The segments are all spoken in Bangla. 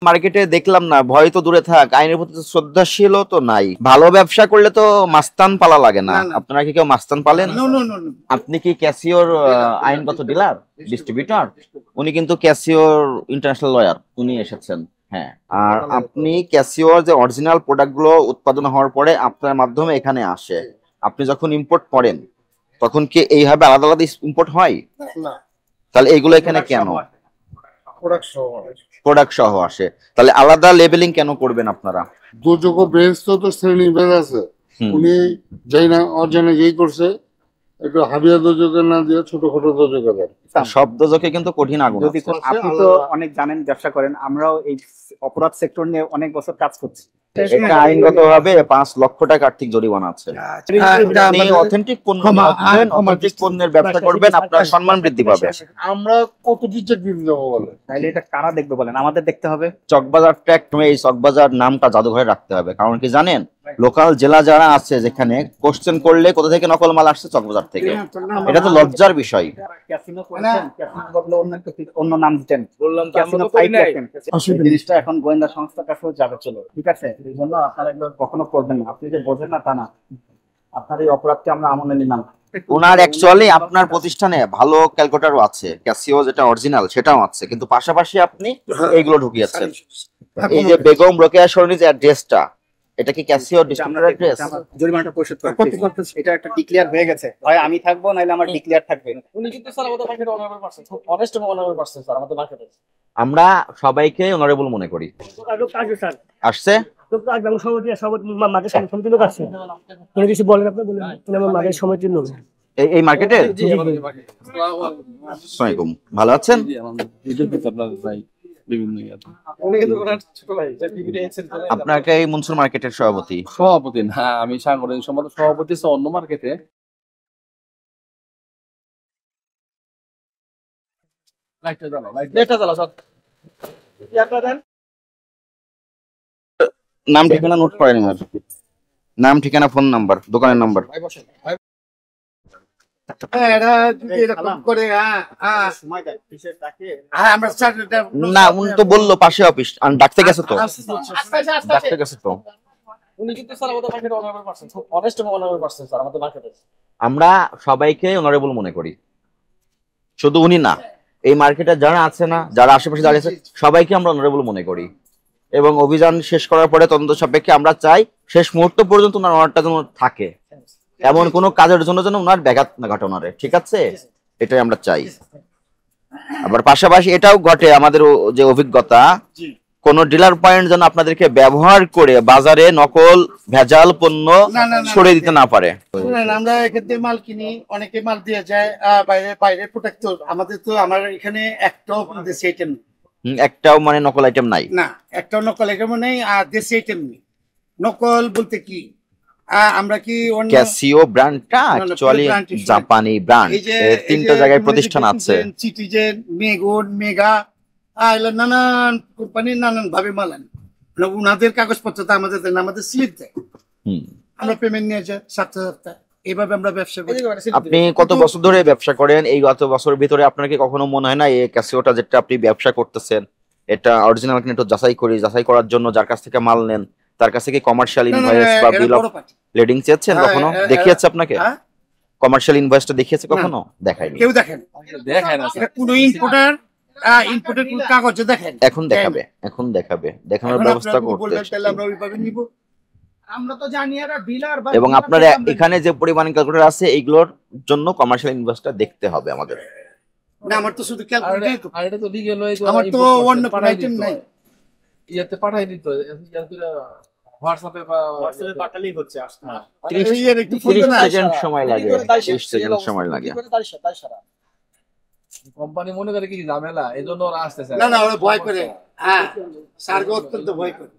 মার্কেটে দেখলাম না, ভয় তো দূরে থাক, আইনের প্রতি শ্রদ্ধাশীল তো নাই। ভালো ব্যবসা করলে তো মাস্তান পালা লাগে না। আপনারা কি কেউ মাস্তান পালেন? আপনি কি ক্যাসিওর আইনগত ডিলার, ডিস্ট্রিবিউটর? উনি কিন্তু ক্যাসিওর ইন্টারন্যাশনাল লয়ার, উনি এসেছেন। হ্যাঁ, আর আপনি ক্যাসিওর যে অরিজিনাল প্রোডাক্ট গুলো উৎপাদন হওয়ার পরে আপনার মাধ্যমে এখানে আসে, আপনি যখন ইম্পোর্ট করেন তখন কি এইভাবে আলাদা আলাদা ইম্পোর্ট হয়? তাহলে এইগুলো এখানে কেন প্রোডাক্ট সহ আসে? তাহলে আলাদা লেবেলিং কেন করবেন আপনারা? দুযোগ্য বেঞ্চ তো শ্রেণী ভেদ আছে। উনি যাই না অজানে যেই করছে, একটু হাবিয়া দুযোগের না দিয়ে ছোটখাটো দুযোগের সব দুযোগে কিন্তু কঠিন আগুন। আপনি তো অনেক জানেন, ব্যবসা করেন, আমরাও এই অপরাধ সেক্টর নিয়ে অনেক বছর কাজ করছি। এটা আইনগতভাবে ৫ লক্ষ টাকা আর্থিক জরিমানা আছে। আপনি অথেন্টিক পণ্যের ব্যবসা করবেন, আপনার সম্মান বৃদ্ধি পাবে। আমরা কত রিজেক্ট দিতে যাবো বলে? তাইলে এটা কারা দেখবে বলেন? আমাদের দেখতে হবে। চকবাজার ট্র্যাক্ট, এই চকবাজার নামটা জাদুঘরে রাখতে হবে। কারণ কি জানেন, লোকাল জেলা যারা আছে যেখানে কোশ্চেন করলে কোথা থেকে নকল মাল আসছে, চকবাজার থেকে। এটা তো লজ্জার বিষয়। ক্যাসিনো করেছেন, ক্যাসিনো বদলে অন্য নাম দিতেন, বললাম ক্যাসিনো ফাইট রাখেন। জিনিসটা এখন গোয়েন্দা সংস্থার কাছেও যাবে, চলো ঠিক আছে। এই জন্য আপনারা এগুলো কখনো করবেন না। আপনি যে বোঝেন না তা না, আপনার এই অপরাধকে আমরা আমলে নিলাম। ওনার অ্যাকচুয়ালি আপনার প্রতিষ্ঠানে ভালো ক্যালকুলেটরও আছে, ক্যাসিও যেটা অরিজিনাল সেটাও আছে, কিন্তু পাশাপাশি আপনি এইগুলো ঢুকিয়েছেন। এই যে বেগম রোকেয়া সরণির যে অ্যাড্রেসটা, এটা কি ক্যাসিও ডিস্ট্রিবিউটর অ্যাড্রেস? জরিমানাটা পরিশোধ করতে এটা একটা ডিক্লেয়ার হয়ে গেছে, হয় আমি থাকবো নাইলে আমার ডিক্লেয়ার থাকবে। উনি কিন্তু স্যার আমাদের মার্কেটে অনারেবল পারসন, খুব অনেস্ট এবং অনারেবল পারসন স্যার আমাদের মার্কেটে। আমরা সবাইকে অনারেবল মনে করি। আসছে এই মার্কেটে। ভালো আছেন? আপনাকে এই মনসুর মার্কেটের সভাপতি? সভাপতি না, আমি সাংগঠনিক সম্পাদক। সভাপতি অন্য মার্কেটে। নাম ঠিকানা নোট করেন, নাম ঠিকানা ফোন নাম্বার দোকানের নাম্বার। না উনি তো বললো পাশে অফিস, ডাকতে গেছে তো, ডাকতে গেছে তো। আমরা সবাইকে অনারেবল মনে করি, শুধু উনি না, এই মার্কেটে যারা আছে না, যারা আশেপাশে দাঁড়িয়ে আছে, সবাইকে আমরা অনারেবল মনে করি। এবং অভিযান শেষ করার পরে তদন্ত সাপেক্ষে আমরা চাই শেষ মুহূর্ত পর্যন্ত ওনার অনারটা যেন থাকে, এমন কোনো কাজের জন্য যেন ওনার ব্যাঘাত না ঘটে ওনারে, ঠিক আছে? এটাই আমরা চাই। আবার পাশাপাশি এটাও ঘটে আমাদের যে অভিজ্ঞতা, কোন ডিলার পয়েন্ট যেন আপনাদেরকে ব্যবহার করে বাজারে নকল ভেজাল পণ্য ছড়িয়ে দিতে না পারে। আমরা এখান থেকে মাল কিনি, অনেকে মাল দিয়ে যায় বাইরে, বাইরে প্রোডাক্ট। আমাদের তো আমার এখানে একটাও দেশি আইটেম, একটাও মানে নকল আইটেম নাই না, একটাও নকল আইটেম নেই। আর দেশি আইটেম নেই। নকল বলতে কি, আমরা কি ক্যাসিও ব্র্যান্ডটা অ্যাকচুয়ালি জাপানি ব্র্যান্ড, তিনটা জায়গায় প্রতিষ্ঠান আছে, সিটিজেন, মেগুন, মেগা, নানান কোম্পানি নানান ভাবে মাল আনে। উনাদের কাগজপত্র তো আমাদের দেয় না, আমাদের স্লিপ দেয়, আমরা পেমেন্ট নিয়ে যাই সপ্তাহে। এইভাবে আমরা ব্যবসা করি। আপনি কত বছর ধরে ব্যবসা করেন? এই গত বছরের ভিতরে আপনার কি কখনো মনে হয় না এই ক্যাসিওটা যেটা আপনি ব্যবসা করতেছেন এটা অরিজিনাল কিনা একটু যাচাই করার জন্য যার কাছ থেকে মাল নেন তার কাছে কি কমার্শিয়াল ইনভয়েস বা বিল অফ লেডিং চেয়েছেন? কখনো দেখিয়েছে আপনাকে? কমার্শিয়াল ইনভয়েসটা দেখিয়েছে কখনো? দেখায়নি, কেউ দেখেন, দেখায় না। এটা কোন ইম্পোর্টার ইম্পোর্টেড কোন কাগজে দেখেন? এখন দেখাবে, দেখানোর ব্যবস্থা করতে। তাহলে আমরা ওইভাবে নিব। আমরা তো জানি এরা ডিলার। এবং আপনারা এখানে যে পরিমাণ ক্যালকুলেটর আছে এইগুলোর জন্য কমার্শিয়াল ইনভয়েসটা দেখতে হবে আমাদের। না, আমার তো শুধু ক্যালকুলেটর, আর এটা তো লিগ্যাল হয়ে আমার তো অন্য কোনো আইটেম নাই। ইয়াতে পাঠাই দিত, হোয়াটসঅ্যাপে বা পাঠালেই হচ্ছে। 30 সেকেন্ড সময় লাগে, 30 সেকেন্ড সময় লাগে। কোম্পানি মনে করে কি ঝামেলা, এজন্য ওরা আসতেছে না। না, ওরা ভয় করে। হ্যাঁ, সার্গো অত্যন্ত ভয় করে।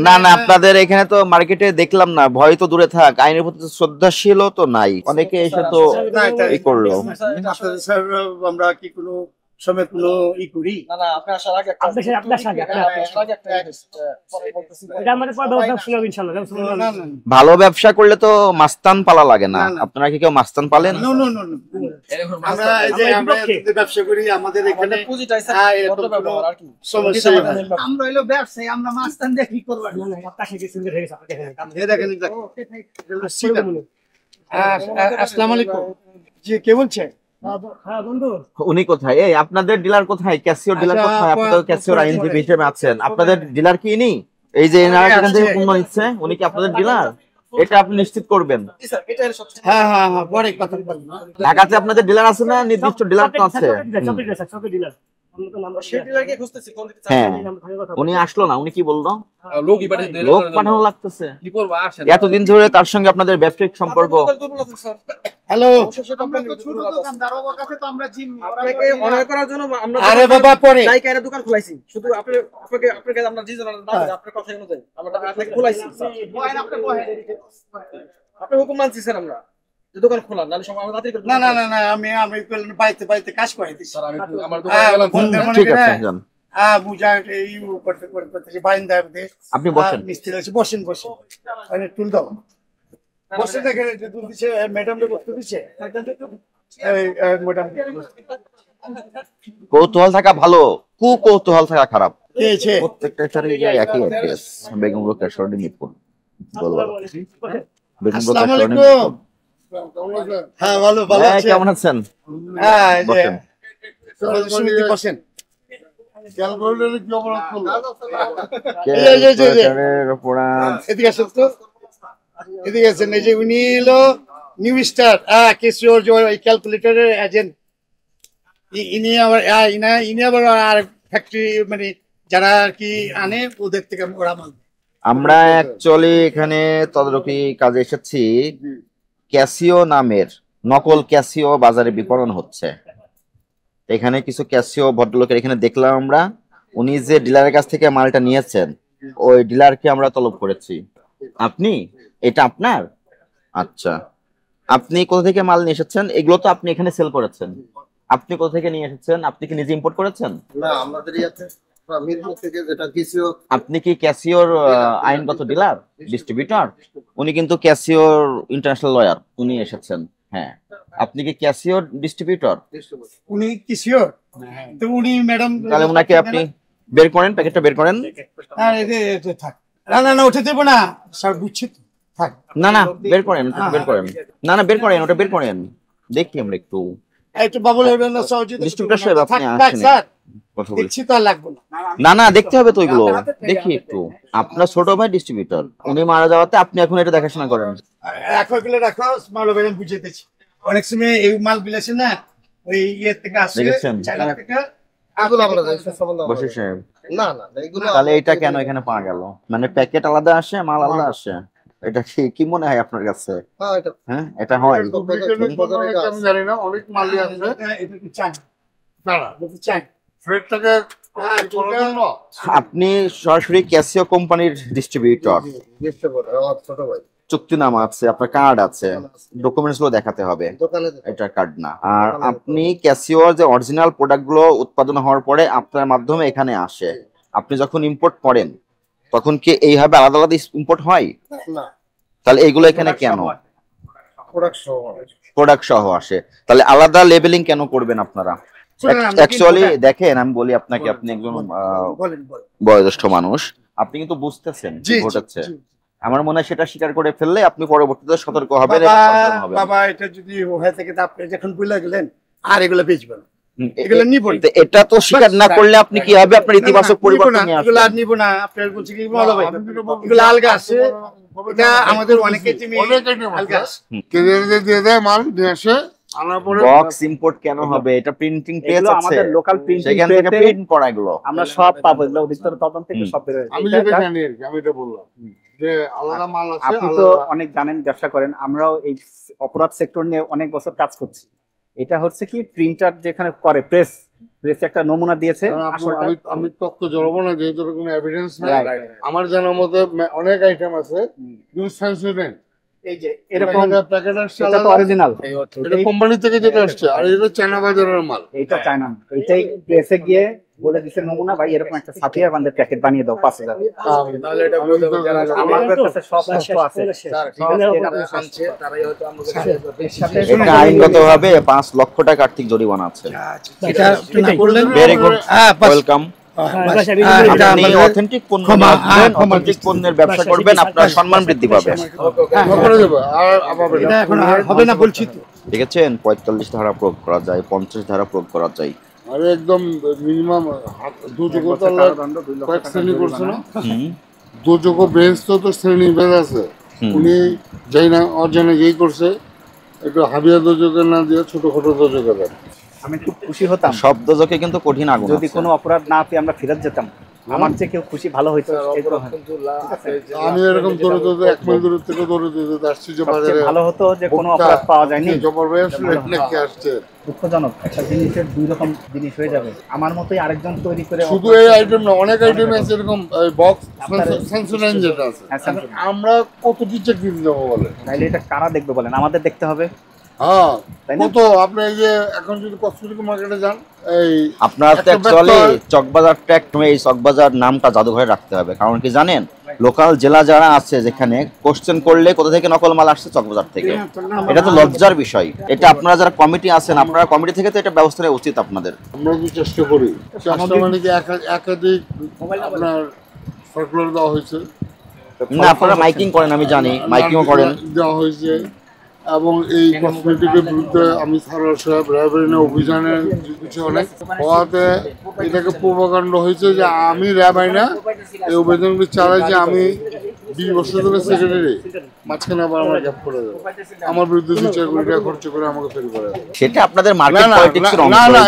না না, আপনাদের এখানে তো মার্কেটে দেখলাম না, ভয় তো দূরে থাক, আইনের প্রতি শ্রদ্ধাশীল তো নাই। অনেকে এসে তো এই করলো। আমরা কি কোনো সময় কোনো ই করি না না আপনি আসার আগে একটা এটা আমাদের পরে ব্যবস্থা ছিল ইনশাআল্লাহ। না না ভালো ব্যবসা করলে তো মাস্তান পালা লাগে না। না, না। আপনারা কি কেউ মাস্তান পালেন? নো নো নো নো আমরা এই যে আমরা যদি ব্যবসা করি আমাদের এখানে পুঁজিটা এরকম কোনো সমস্যা নেই। আমরা হইলো ব্যবসায়ী, আমরা মাস্তান দিয়ে কি করব? দেখেন আসসালামু আলাইকুম। জি কে বলছে? হ্যাঁ বন্ধু, উনি কোথায়? এই আপনাদের ডিলার কোথায়? ক্যাসিওর ডিলার আচ্ছা, কোথায়? আপনি তো ক্যাসিওর পরে। আইনজীবী হিসেবে আছেন। আপনাদের ডিলার কি ইনি? এই যে এনারা এখান থেকে পণ্য নিচ্ছে, উনি কি আপনাদের ডিলার? এটা আপনি নিশ্চিত করবেন। হ্যাঁ হ্যাঁ হ্যাঁ পরে কথা বলবো। ঢাকাতে আপনাদের ডিলার আছে না? নির্দিষ্ট ডিলার তো আছে। হ্যাঁ, উনি আসলো না। উনি কি বললো? লোকই পাঠিয়ে দিল। লোক পাঠানো লাগতেছে। কি করবো আসেন। এতদিন ধরে তার সঙ্গে আপনাদের ব্যবসায়িক সম্পর্ক। হ্যালো আমরা তো ছোট দোকানদার, ওর কাছে তো আমরা জিম আপনাকে অনার করার জন্য আমরা আরে বাবা পরে লাইকারে দোকান খুলাইছি। শুধু আপনাকে আমরা জি জানার না আপনার কথা অনুযায়ী আমরা আপনাকে খুলাইছি। আপনি হুকুম মানছি স্যার আমরা যে দোকান খোলা নালে সময় আমরা রাতে না না না না আমি আমি বাইতে বাইতে কাজ করে দিছি। স্যার আমি আমার দোকানে গেলাম। ঠিক আছে, যান। বুঝা এই করতে করতে বাইন্দা দে আপনি বসেন। মিস্ত্রি আছে, বসেন বসেন মানে টুল দাও বসে দেখেন যে দুধ দিছে ম্যাডাম রে বসতে দিছে এই ম্যাডাম কৌতূহল থাকা ভালো, কুকৌতূহল থাকা খারাপ। এইছে প্রত্যেকটা স্যারের একই অ্যাড্রেস, বেগম রোকেয়া সরণি মিরপুর। বললাম বেগম রোকেয়া আসসালামু সরণি আলাইকুম। মিরপুর। হ্যাঁ ভালো ভালো হ্যাঁ, আছে কেমন আছেন? হ্যাঁ এই যে বসেন। সমিতি বসেন ক্যালকুলেটরে কি অপরাধ করলো? ক্যালকুলেটরের অপরাধ। এদিকে আসেন তো এদিকে আসেন। এই যে উনি হলো নিউ স্টার কেশিওর যে ক্যালকুলেটরের এজেন্ট। ইনি আবার ইনি আবার আর ফ্যাক্টরি মানে যারা আর কি আনে ওদের থেকে ওরা মাল। আমরা অ্যাকচুয়ালি এখানে তদারকি কাজে এসেছি। ক্যাসিও নামের নকল ক্যাসিও বাজারে বিপণন হচ্ছে। এখানে কিছু ক্যাসিও ভদ্রলোকের এখানে দেখলাম আমরা। উনি যে ডিলারের কাছ থেকে মালটা নিয়েছেন, ওই ডিলারকে আমরা তলব করেছি। আপনি? এটা আপনার? আচ্ছা, আপনি কোথা থেকে মাল নিয়ে এসেছেন? এগুলো তো আপনি এখানে সেল করেছেন। আপনি কোথা থেকে নিয়ে এসেছেন? আপনি কি নিজে ইম্পোর্ট করেছেন? না আমাদের ইয়াতে মিরপুর থেকে যেটা কিছু আপনি কি ক্যাসিওর আইনগত ডিলার, ডিস্ট্রিবিউটর? উনি কিন্তু ক্যাসিওর ইন্টারন্যাশনাল লয়ার, উনি এসেছেন। হ্যাঁ, আপনি কি ক্যাসিওর ডিস্ট্রিবিউটর? উনি কিশোর তো উনি ম্যাডাম তাহলে ওনাকে আপনি বের করেন, প্যাকেটটা বের করেন। হ্যাঁ এই থাক না না না উঠে দেবো না স্যার বুঝছি তো থাক না না, বের করেন, ওটা বের করেন। না না, বের করেন, ওটা বের করেন। দেখি আমরা একটু। একটু বাবুল হবেন না সহজে ডিস্ট্রিবিউটর সাহেব, আপনি থাক, আসেন। স্যার কথা বলি। দেখছি তো আর লাগবে না। না না, দেখতে হবে তো ওইগুলো। দেখি একটু। আপনার ছোট ভাই ডিস্ট্রিবিউটর, উনি মারা যাওয়াতে আপনি এখন এটা দেখাশোনা করেন। রাখো এগুলো রাখো মাল ম্যাডাম বুঝিয়ে দিচ্ছি। অনেক সময় এই মাল বিলাসে না ওই ইয়ে থেকে আসে দেখেছেন? চায়না থেকে এগুলো আমরা সম্বন্ধে বসে সাহেব, না না এগুলো তাহলে এটা কেন এখানে পাওয়া গেল? মানে প্যাকেট আলাদা আসে, মাল আলাদা আসে। এটা কি কি মনে হয় আপনার কাছে? হ্যাঁ এটা হ্যাঁ, এটা হয়। ডুপ্লিকেটের কথা আমি জানি না, অনেক মালই আছে। এটা কি চান তারা চান ফ্রেডটাকে করার জন্য আপনি সরাসরি ক্যাসিও কোম্পানির ডিস্ট্রিবিউটর। দেখতে পারে আমার ছোট ভাই চুক্তিনামা আছে, আপনার কার্ড আছে, ডকুমেন্টস গুলো দেখাতে হবে। দোকানে এটা কার্ড না। আর আপনি ক্যাসিওর যে অরিজিনাল প্রোডাক্ট গুলো উৎপাদন হওয়ার পরে আপনার মাধ্যমে এখানে আসে। আপনি যখন ইম্পোর্ট করেন তখন কি এইভাবে আলাদা আলাদা ইম্পোর্ট হয়? না তাহলে এগুলো এখানে কেন প্রোডাক্ট সহ প্রোডাক্ট সহ আসে? তাহলে আলাদা লেবেলিং কেন করবেন আপনারা? অ্যাকচুয়ালি দেখেন, আমি বলি আপনাকে, আপনি একজন বলেন বলেন বয়োজ্যেষ্ঠ মানুষ, আপনি কিন্তু বুঝতেছেন কি জি, জি, ঘটেছে। জি। আমার মনে হয় সেটা স্বীকার করে ফেললে আপনি পরবর্তীতে সতর্ক হবেন এবং বাবা সাবধান হবেন। বাবা এটা যদি হয়ে থাকে তা আপনি যখন বুঝলে গেলেন আর এগুলো বেচবেন হুম, এগুলো নিব না। তো এটা তো স্বীকার না করলে আপনি কি হবে? আপনার ইতিবাচক পরিবর্তন নিয়ে এগুলো আর আসবেন। নিব না। আপনার বলছি কি ভালো ভাই এগুলো আলগা আছে। এটা আমাদের অনেকে তুমি অনেক item আলগা আছে। আছে। কেরিয়ারে দিয়ে দেয় মাল নিয়ে আসে, আনার পরে বক্স ইম্পোর্ট কেন হবে? এটা প্রিন্টিং প্রেস এগুলো আছে, আমাদের লোকাল প্রিন্টিং সেখান থেকে প্রিন্ট করা এগুলো। আমরা সব পাবো। এগুলো অধিকতর তদন্ত থেকে হুম। সব বের হয়ে আমি যায়। যেটা জানি আর কি, আমি এটা বললাম যে আলাদা মাল আছে। আপনি তো অনেক জানেন, ব্যবসা করেন, আমরাও এই অপরাধ সেক্টর নিয়ে অনেক বছর কাজ করছি। এটা হচ্ছে কি প্রিন্টার যেখানে করে প্রেস একটা নমুনা দিয়েছে আসলটা। আমি তথ্য জড়াবো না যেহেতু কোনো এভিডেন্স নাই। Right. আমার জানার মধ্যে অনেক আইটেম আছে, যেমন সেন্সোডেন্ট এই যে এরকম প্যাকেটের এটা তো অরিজিনাল, এটা কোম্পানি থেকে যেটা আসছে, আর এটা চায়না বাজারের মাল। এইটা চায়না না, এইটাই প্রেসে গিয়ে বলে দিছে নমুনা ভাই এরকম একটা সাফিয়া বান্ডের প্যাকেট বানিয়ে দাও 5000। তাহলে এটা বলতে হবে যারা আমাদের কাছে সব তথ্য আছে। স্যার ঠিক আছে, আপনি শুনছে তারাই হয়তো আমাদের কাছে এটা আইনগতভাবে 5 লক্ষ টাকা আর্থিক জরিমানা আছে। এটা একটু না বললেন। ভেরি গুড, হ্যাঁ, বাস। ওয়েলকাম। এটা আপনি আমাদের অথেন্টিক পণ্য বেচবেন, অথেন্টিক পণ্যের ব্যবসা করবেন, আপনার সম্মান বৃদ্ধি পাবে। করে দেবো, আর আবার এটা এখন আর হবে না বলছি তো। ঠিক আছে, 45 ধারা প্রয়োগ করা যায়, 50 ধারা প্রয়োগ করা যায়। আরে একদম মিনিমাম 2 যোগ্যতা কয়েক শ্রেণী করছে না, হুম 2 যোগ্য বেঞ্চ তো শ্রেণী ভেদ আছে। উনি যাই না অজানে যেই করছে, একটু হাবিয়া দোজকের না দিয়ে ছোটখাটো দোজকের দেন। আমি খুব খুশি হতাম সব দোজকে কিন্তু কঠিন আগুন যদি আছে। কোনো অপরাধ না পেয়ে আমরা ফেরত যেতাম, আমার যে কেউ খুশি ভালো হইতো। এগুলো হয়। কিন্তু আমি এরকম দৌড়ে দৌড়ে 1 মাইল দূর থেকে দৌড়ে দৌড়ে আসছি যে বাজারে। সবচেয়ে ভালো হতো যে কোনো অপরাধ পাওয়া যায়নি। জবর ভাই আসলে নাকি আসছে। দুঃখজনক, একটা জিনিসের 2 রকম জিনিস হয়ে যাবে। আমার মতোই আরেকজন তৈরি করে শুধু এই আইটেম না, অনেক আইটেম আছে এরকম বক্স সেন্সর যেটা আছে। আমরা কত টিচার কিনতে যাবো বলে? তাইলে এটা কারা দেখবে বলেন? আমাদের দেখতে হবে। হ্যাঁ, তাই না? কত আপনি এই যে এখন যদি কসমেটিক মার্কেটে যান, এই আপনার তো অ্যাকচুয়ালি চকবাজার ট্যাগ, এই চকবাজার নামটা জাদুঘরে রাখতে হবে। কারণ কি জানেন, লোকাল জেলা যারা আছে যেখানে কোশ্চেন করলে কোথা থেকে নকল মাল আসছে, চকবাজার থেকে। এটা তো লজ্জার বিষয়। এটা আপনারা যারা কমিটি আছেন, আপনারা কমিটি থেকে তো এটা ব্যবস্থা নেওয়া উচিত আপনাদের। আমরা কি চেষ্টা করি, চেষ্টা মানে কি একাধিক আপনার সার্কুলার দেওয়া হয়েছে না, আপনারা মাইকিং করেন, আমি জানি মাইকিংও করেন। দেওয়া হয়েছে, এবং এই কসমেটিকের বিরুদ্ধে আমি সারার সাহেব র্যাবের অভিযানে কিছু অনেক হওয়াতে এটাকে প্রভাকাণ্ড হয়েছে যে আমি র্যাব আইনা এই অভিযানগুলি চালাই যে আমি 20 বছর ধরে সেক্রেটারি, মাঝখানে আবার আমার গ্যাপ করে দেবো, আমার বিরুদ্ধে 2-4 কোটি টাকা খরচ করে আমাকে ফেরি করে। সেটা আপনাদের মার্কেট পলিটিক্সের অংশ। না না,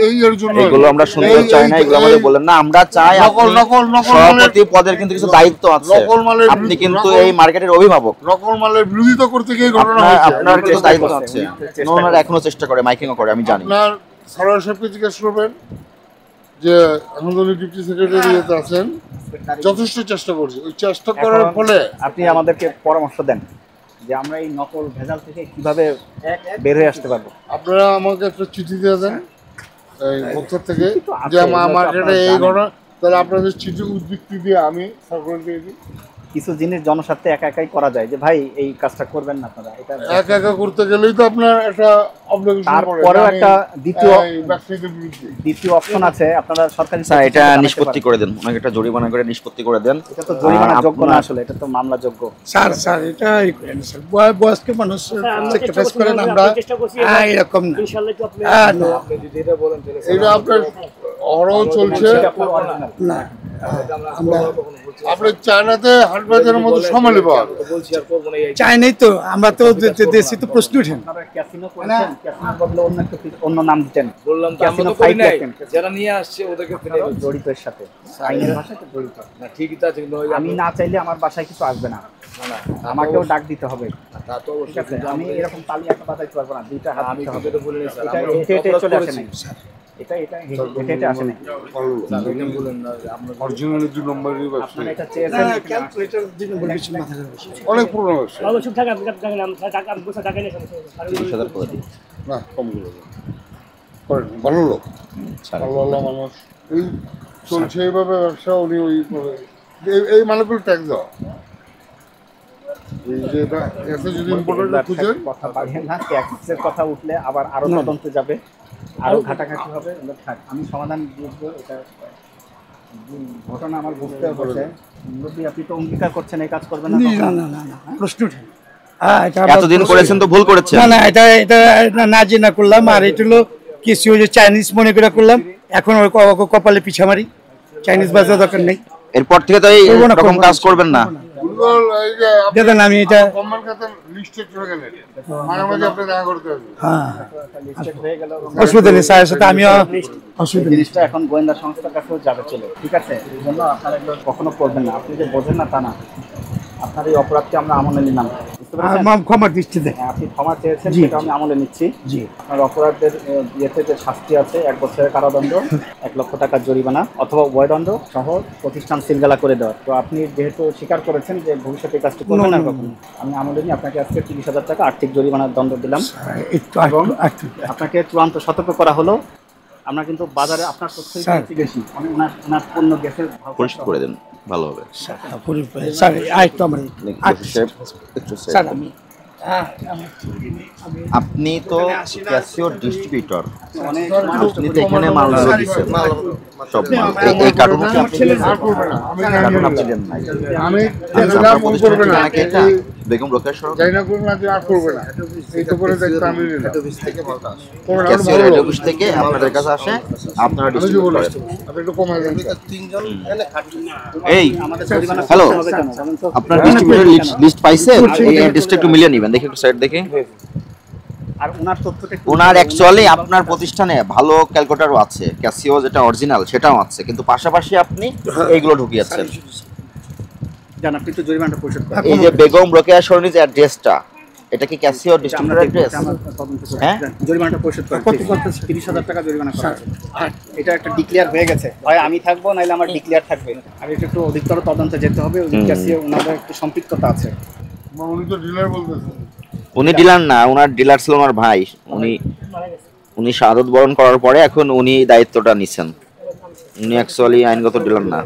এই এর জন্য এগুলো আমরা শুনতে চাই না, এগুলো আমাদের বলেন না। আমরা চাই সভাপতি পদের কিন্তু কিছু দায়িত্ব আছে। আপনি কিন্তু এই মার্কেটের অভিভাবক, নকল মালের বিরোধিতা করতে গিয়ে ঘটনা হয়েছে। আপনার কিছু দায়িত্ব আছে। ওনারা এখনো চেষ্টা করে, মাইকিংও করে, আমি জানি। আপনার সারার সাহেবকে জিজ্ঞেস করবেন যে এখন উনি ডিউটি সেক্রেটারিতে আছেন, যথেষ্ট চেষ্টা করছি। ওই চেষ্টা করার ফলে আপনি আমাদেরকে পরামর্শ দেন যে আমরা এই নকল ভেজাল থেকে কিভাবে বের হয়ে আসতে পারবো। আপনারা আমাকে একটা চিঠি দিয়ে দেন এই মুক্তার থেকে যে আমার মার্কেটে এই ঘটনা, তাহলে আপনাদের চিঠি উদ্বৃত্তি দিয়ে আমি সার্কুলার দিয়ে দিই। কিছু জিনিস জনস্বার্থে একা একাই করা যায়, যে ভাই এই কাজটা করবেন না আপনারা। এটা একা একা করতে গেলেই তো আপনার একটা অবলিগেশন পড়ে। তারপরেও একটা ব্যবসায়ীদের বিরুদ্ধে দ্বিতীয় অপশন আছে, আপনারা সরকারি স্যার এটা নিষ্পত্তি করে দেন, ওনাকে একটা জরিমানা করে নিষ্পত্তি করে দেন। এটা তো জরিমানা যোগ্য না, আসলে এটা তো মামলা যোগ্য। স্যার এটা ই করেন স্যার, বয়স্ক মানুষ স্যাক্রিফাইস করেন, আমরা এরকম না। ইনশাআল্লাহ তো আপনি আপনি যদি এটা বলেন তাহলে এটা আপনার অহরহ চলছে না, আমরা আপনার চায়নাতে হাট বাজারের মতো সমালি পাওয়া যায়। বলছি আর করবো না এই চাই নাই তো, আমরা তো দেশি তো প্রশ্ন উঠেন। আপনারা ক্যাসিনো করেছেন, ক্যাসিনোর বদলে অন্য নাম দিতেন। বললাম তো আমরা তো ক্যাসিনো করি নাই, ফাইট রাখেন। যারা নিয়ে আসছে ওদেরকে ফেলে দিচ্ছি। জড়িতের সাথে আইনের ভাষায় তো জড়িত। না ঠিকই তো আছে, কিন্তু ওই আমি না চাইলে আমার বাসায় কিছু আসবে না, আমাকেও ডাক দিতে হবে। তা তো ঠিক আছে, অবশ্যই আমি এরকম তালি একটা বাজাইতে পারবো না, 2টা হাত আমি দিতে হবে। কিন্তু এটা বলিনি স্যার, এটা আমরা হেঁটে হেঁটে অপরাধ চলে আসে করেছি। নাই, এটা হেঁটে হেঁটে আসে নাই। স্যার, এটা বলেন না, আমরা অরিজিনালি 2 নম্বরের আপনারা ব্যবসায়ী, এটা চেয়েছেন, ক্যালকুলেটর দিন বলে কিছু মাথা খারাপ হয়েছে। অনেক পুরনো ব্যবসায়ী। বাবা চুপ থাকা, আপনি টাকা নাম টাকা আমি বসে টাকা নিয়ে সমস্যা 30,000 করে দিন। না কম করে দেন। করেন, ভালো লোক, ভালো মানুষ। এই চলছে এইভাবে ব্যবসা। উনি ওই এই মালগুলো ট্যাক্স দেওয়া, এই যে এসে যদি ইম্পোর্টার খুঁজেন, কথা বাড়িয়ে না, ট্যাক্সের কথা উঠলে আবার আরো তদন্তে যাবে, আরো ঘাটাঘাটি হবে। থাক, আমি সমাধান বুঝবো। এটা ঘটনা আমার বুঝতে হচ্ছে। মুরব্বী, আপনি তো অঙ্গীকার করছেন এই কাজ করবেন না। না, প্রশ্ন উঠেন। হ্যাঁ, এটা এতদিন করেছেন তো ভুল করেছেন। না, এটা না জেনে করলাম, আর এটা হলো কিছু ওই যে চাইনিজ মনে করে করলাম। এখন ওই কপালে পিছা মারি, চাইনিজ বাজার দরকার নেই। এরপর থেকে তো এই রকম কাজ করবেন না। এই যে দেখেন আমি এটা গভর্নমেন্ট খাতার লিস্টে চলে গেলেন, মাঝে মাঝে আপনি দেখা করতে হবে। হ্যাঁ, লিস্টেড হয়ে গেল। অসুবিধা নেই স্যারের সাথে আমিও অসুবিধা নেই। জিনিসটা এখন গোয়েন্দা সংস্থার কাছেও যাবে চলে, ঠিক আছে? এই জন্য আপনারা এগুলো কখনো করবেন না। আপনি যে বোঝেন না তা না, আপনার এই অপরাধকে আমরা আমলে নিলাম। বুঝতে পেরেছেন? ক্ষমা দৃষ্টিতে। হ্যাঁ, আপনি ক্ষমা চেয়েছেন, জি। সেটা আমি আমলে নিচ্ছি। জি। আপনার অপরাধের ইয়েতে যে শাস্তি আছে 1 বছরের কারাদণ্ড, 1 লক্ষ টাকার জরিমানা অথবা উভয়দণ্ড সহ প্রতিষ্ঠান সিলগালা করে দেওয়া। তো আপনি যেহেতু স্বীকার করেছেন যে ভবিষ্যতে এই কাজটি করবেন না কখনো, আমি আমলে নিয়ে আপনাকে আজকে 30,000 টাকা আর্থিক জরিমানার দণ্ড দিলাম। এবং আপনাকে চূড়ান্ত সতর্ক করা হলো, আমরা কিন্তু বাজারে আপনার তথ্যই পেয়েছি বেশি, ওনার পণ্য গ্যাসের ভাও পরিশোধ করে দেন, ভালো হবে। স্যার আরেকটু আমার স্যার আমি আপনি তো ক্যাসিওর ডিস্ট্রিবিউটর, অনেক আপনি তো এখানে মাল দিচ্ছেন সব মাল। এই কার্টুন আর করবে না, আমি কার্টুন জানি আপনি না। দেন নাই। আমি আচ্ছা, দিলাম, আপনার ও করবে না। প্রতিষ্ঠানটা এটা বেগম রোকেয়া সড়ক যাই না করবে না, যে আর করবে না, এই তো করে দেখতে আমি নিলাম। করবে না, আমার ক্যাসিওর ভালো হেড লাগলো। অফিস থেকে আপনাদের কাছে আসে, আপনারা আমি যে ডিস্ট্রিবিউট বলি, করেন। আপনি একটু কমাই দেন। এই আমাদের জরিমানা হ্যালো, করতে হবে কেন? বলেন তো। আপনার ডিস্ট্রিবিউটর লিস্ট পাইছেন? এই অ্যাড্রেসটা একটু মিলিয়ে নেবেন, দেখি একটু সাইড দেখি। আর ওনার তথ্যটা একটু- ওনার অ্যাকচুয়ালি আপনার প্রতিষ্ঠানে ভালো ক্যালকুলেটরও আছে, ক্যাসিও যেটা অরিজিনাল সেটাও আছে, কিন্তু পাশাপাশি আপনি এইগুলো ঢুকিয়েছেন। জান, আপনি তো জরিমানাটা পরিশোধ করেন। এই যে বেগম রোকেয়া সরণির যে অ্যাড্রেসটা, এটা কি ক্যাসিও ডিস্ট্রিবিউটর অ্যাড্রেস? হ্যাঁ? জরিমানাটা পরিশোধ করেন। 30,000 টাকা জরিমানা করা আছে। আর এটা একটা ডিক্লেয়ার হয়ে গেছে, হয় আমি থাকবো নাইলে আমার ডিক্লেয়ার থাকবে। আর এটা একটু অধিকতর তদন্তে যেতে হবে, ওই ক্যাসিও ওনাদের একটু সম্পৃক্ততা আছে। উনি তো ডিলার বলতেছেন। উনি ডিলার না, ওনার ডিলার ছিল আমার ভাই। উনি শাহাদত বরণ করার পরে এখন উনি দায়িত্বটা নিছেন। উনি অ্যাকচুয়ালি আইনগত ডিলার না।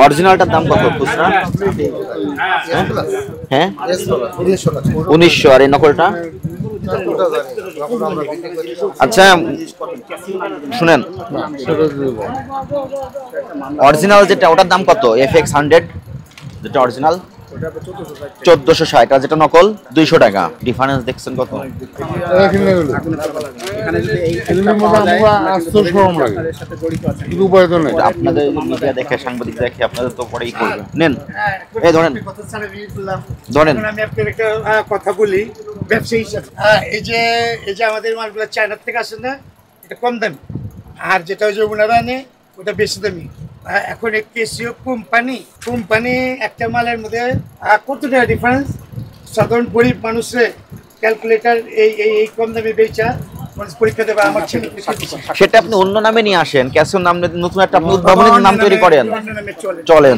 অরিজিনালটার দাম কত খুচরা? হ্যাঁ 1900, আর এই নকলটা? আচ্ছা শুনেন, অরিজিনাল যেটা ওটার দাম কত? FX 100 যেটা অরিজিনাল 1460, আর যেটা নকল 200 টাকা। ডিফারেন্স দেখছেন কত? এখানে হলো। এখানে যদি এই এগুলোর মধ্যে আমরা আসতে শরম লাগে, আপনাদের সাথে জড়িত আছে। কিন্তু উপায় তো নেই। আপনাদের মিডিয়া দেখে, সাংবাদিক দেখে আপনাদের তো পরেই করবে। নেন, এই ধরেন ধরেন। এখন আমি আপনার একটা কথা বলি ব্যবসায়ী হিসাবে। এই যে আমাদের মালগুলো চায়নার থেকে আসে না, এটা কম দামি, আর যেটা ওই যে ওনারা আনে ওটা বেশি দামি। এখন এই কেসিও কোম্পানি একটা মালের মধ্যে কত টাকা ডিফারেন্স, সাধারণ গরিব মানুষের ক্যালকুলেটর এই কম দামে বেচা মানুষ পরীক্ষা দেবে। আমার ছেলে সেটা আপনি অন্য নামে নিয়ে আসেন, ক্যাসিও নাম নতুন একটা আপনি উদ্ভাবনী নাম তৈরি করেন। চলে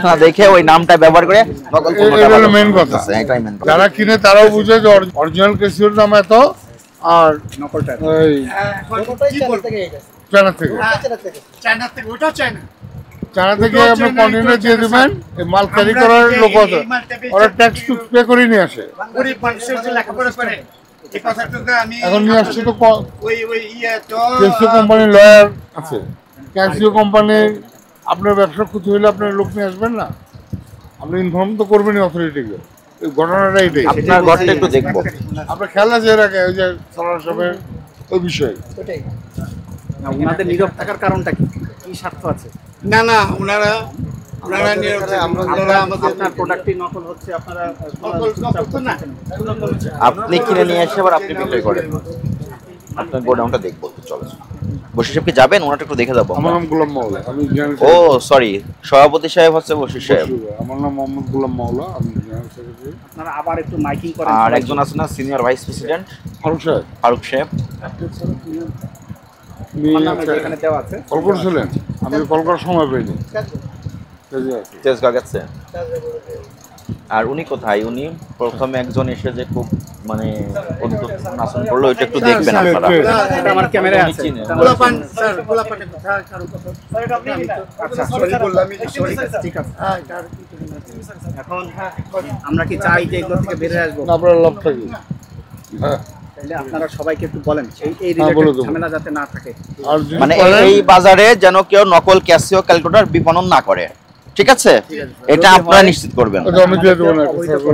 না দেখে ওই নামটা ব্যবহার করে নকল পণ্য এটা হলো ব্যবহার মেন কথা। করতেছে, এটাই মেন কথা। যারা কিনে তারাও বুঝে যে অরিজিনাল কেসিওর দাম এত, আর নকলটা এই চায়না থেকে চায়না থেকে ওটাও চায়না। চায়না থেকে আপনি কন্টেনার দিয়ে দেবেন, এই মাল ক্যারি করার লোক আছে, ওরা ট্যাক্স টু পে করে নিয়ে আসে। গরিব মানুষের যে লেখাপড়া করে এই কথাটুকু আমি এখন নিয়ে আসছে তো ওই ইয়ে তো ক্যাসিও কোম্পানির লয়ার আছে। ক্যাসিও কোম্পানির আপনার ব্যবসা ক্ষতি হলে আপনার লোক নিয়ে আসবেন না, আপনি ইনফর্ম তো করবেনই অথরিটিকে। এই ঘটনাটা এটাই। আপনার ঘরটা একটু দেখবো। আপনার খেয়াল আছে এর আগে ওই যে সরার সাহেবের ওই বিষয়ে? ওনাদের নীরব থাকার কারণটা কি? কি স্বার্থ আছে? না ওনারা আমাদের আপনার প্রোডাক্টটি নকল হচ্ছে, আপনারা নকল তো না। আপনি কিনে নিয়ে এসে আবার আপনি বিক্রয় করেন। আপনার গোডাউনটা দেখবো, চলে। বশির সাহেব কি যাবেন? ওনাটা একটু দেখে যাবো। আমার নাম গোলাম মাওলা, আমি জেনারেল ও সরি, সভাপতি সাহেব হচ্ছে বশির সাহেব, সেক্রেটারি। আমার নাম মোহাম্মদ গোলাম মাওলা, আমি জেনারেল সেক্রেটারি। আপনারা আবার একটু মাইকিং করেন। আর একজন আছে না সিনিয়র ভাইস প্রেসিডেন্ট ফারুক সাহেব, ফারুক সাহেব। এখানে দেওয়া আছে। কল করেছিলেন? আমি কল করার সময় পাইনি। কাজে আছে। তেজগাঁ গেছে। আর উনি কোথায়? উনি প্রথমে একজন এসে যে খুব মানে নাচন করলো, ওইটা একটু দেখবেন আপনারা। এটা আমার ক্যামেরায় আছে। গোলাপান স্যার, গোলাপানের কথা কারো কথা। আচ্ছা, সরি বললাম, আমি সরি, ঠিক আছে। এখন আমরা কি চাই যে এগুলো থেকে বেরিয়ে আসবো? না, আপনার লাভ থাকি। হ্যাঁ, তাহলে আপনারা সবাইকে একটু বলেন এই হ্যাঁ, বলে রিলেটেড দেবো। ঝামেলা যাতে না থাকে। আর যদি মানে পারেন- এই বাজারে যেন কেউ নকল ক্যাসিও ক্যালকুলেটর বিপণন না করে, ঠিক আছে? এটা আপনারা নিশ্চিত করবেন। ওটা আমি দিয়ে দেবো না,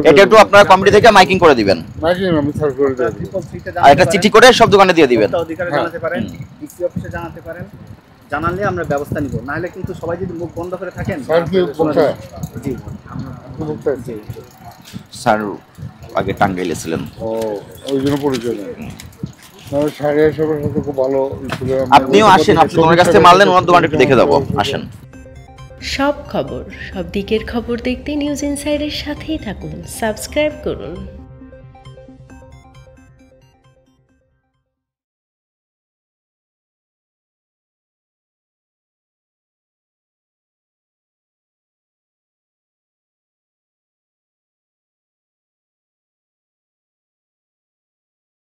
এটা একটু আপনারা কমিটি থেকে মাইকিং করে দিবেন, নাকি আমি সার্চ করে দিয়ে দেবো। ট্রিপল থ্রিতে আর একটা চিঠি করে সব দোকানে দিয়ে দিবেন। অধিকারে জানাতে পারেন, ডিসি অফিসে জানাতে পারেন। জানালে আমরা ব্যবস্থা নিব, না হলে কিন্তু সবাই যদি মুখ বন্ধ করে থাকেন। স্যার কি কোথায়? জি কোথায়? জি স্যার আগে টাঙ্গাইলে ছিলেন। ও, ওই জন্য পরিচয় নেই। সাড়ে সবার সাথে খুব ভালো ছিল। আপনিও আসেন, আপনি ওনার কাছ থেকে মারলেন, ওনার দোকানটা একটু দেখে যাবো, আসেন। সব খবর, সব দিকের খবর দেখতে নিউজ ইনসাইডের সাথেই থাকুন, সাবস্ক্রাইব করুন।